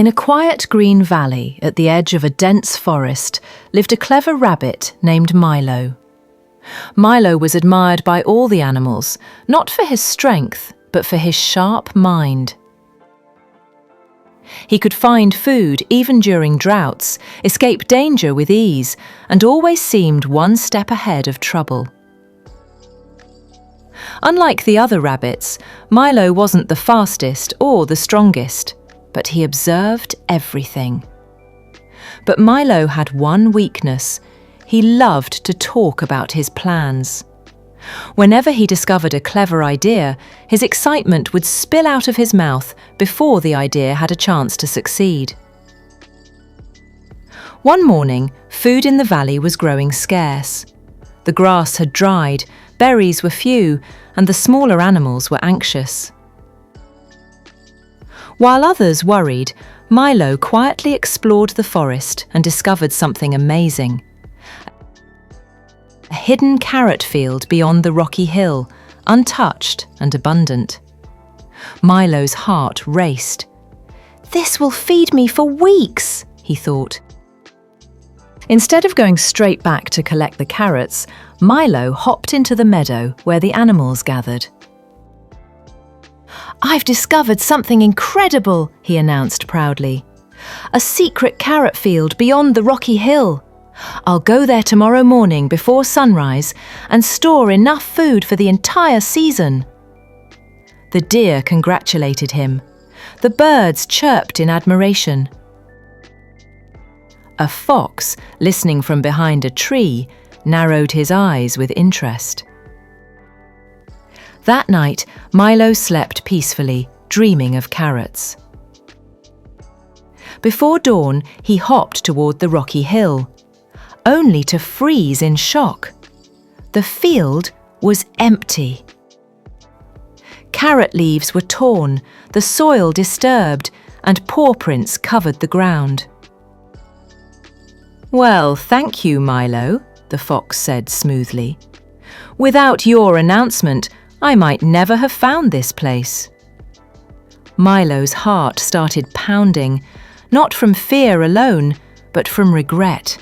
In a quiet green valley at the edge of a dense forest lived a clever rabbit named Milo. Milo was admired by all the animals, not for his strength, but for his sharp mind. He could find food even during droughts, escape danger with ease, and always seemed one step ahead of trouble. Unlike the other rabbits, Milo wasn't the fastest or the strongest, but he observed everything. But Milo had one weakness. He loved to talk about his plans. Whenever he discovered a clever idea, his excitement would spill out of his mouth before the idea had a chance to succeed. One morning, food in the valley was growing scarce. The grass had dried, berries were few, and the smaller animals were anxious. While others worried, Milo quietly explored the forest and discovered something amazing. A hidden carrot field beyond the rocky hill, untouched and abundant. Milo's heart raced. "This will feed me for weeks," he thought. Instead of going straight back to collect the carrots, Milo hopped into the meadow where the animals gathered. "I've discovered something incredible," he announced proudly. "A secret carrot field beyond the rocky hill. I'll go there tomorrow morning before sunrise and store enough food for the entire season." The deer congratulated him. The birds chirped in admiration. A fox, listening from behind a tree, narrowed his eyes with interest. That night, Milo slept peacefully, dreaming of carrots. Before dawn, he hopped toward the rocky hill, only to freeze in shock. The field was empty. Carrot leaves were torn, the soil disturbed, and paw prints covered the ground. "Well, thank you, Milo," the fox said smoothly. "Without your announcement, I might never have found this place." Milo's heart started pounding, not from fear alone, but from regret.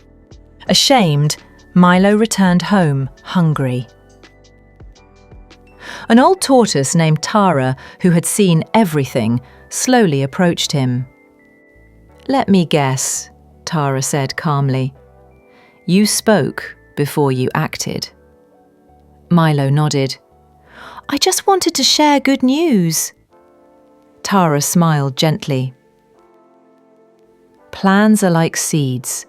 Ashamed, Milo returned home, hungry. An old tortoise named Tara, who had seen everything, slowly approached him. "Let me guess," Tara said calmly. "You spoke before you acted." Milo nodded. "I just wanted to share good news." Tara smiled gently. "Plans are like seeds.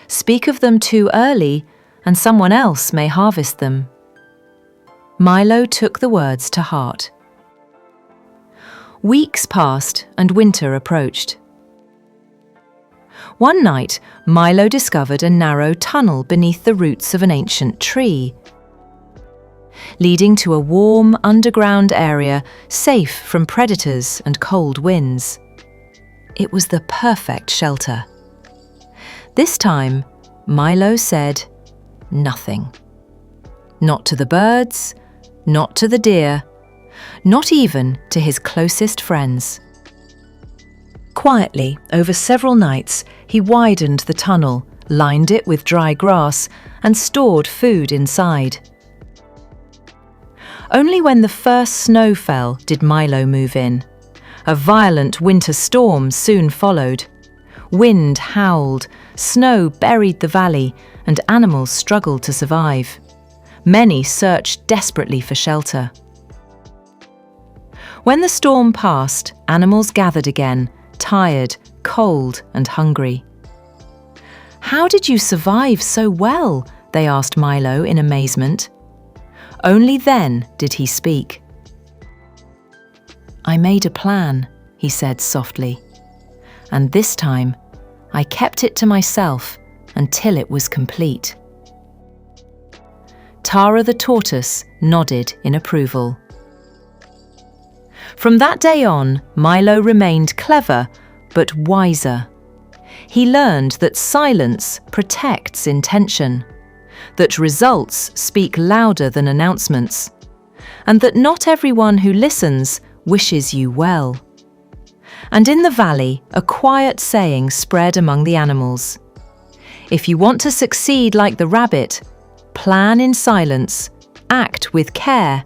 Speak of them too early, and someone else may harvest them." Milo took the words to heart. Weeks passed and winter approached. One night, Milo discovered a narrow tunnel beneath the roots of an ancient tree, leading to a warm underground area safe from predators and cold winds. It was the perfect shelter. This time, Milo said nothing. Not to the birds, not to the deer, not even to his closest friends. Quietly, over several nights, he widened the tunnel, lined it with dry grass, and stored food inside. Only when the first snow fell did Milo move in. A violent winter storm soon followed. Wind howled, snow buried the valley, and animals struggled to survive. Many searched desperately for shelter. When the storm passed, animals gathered again, tired, cold, and hungry. "How did you survive so well?" they asked Milo in amazement. Only then did he speak. "I made a plan," he said softly, "and this time I kept it to myself until it was complete." Tara the tortoise nodded in approval. From that day on, Milo remained clever but wiser. He learned that silence protects intention, that results speak louder than announcements, and that not everyone who listens wishes you well. And in the valley, a quiet saying spread among the animals. If you want to succeed like the rabbit, plan in silence, act with care,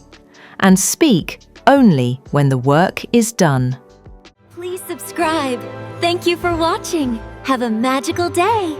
and speak only when the work is done. Please subscribe. Thank you for watching. Have a magical day.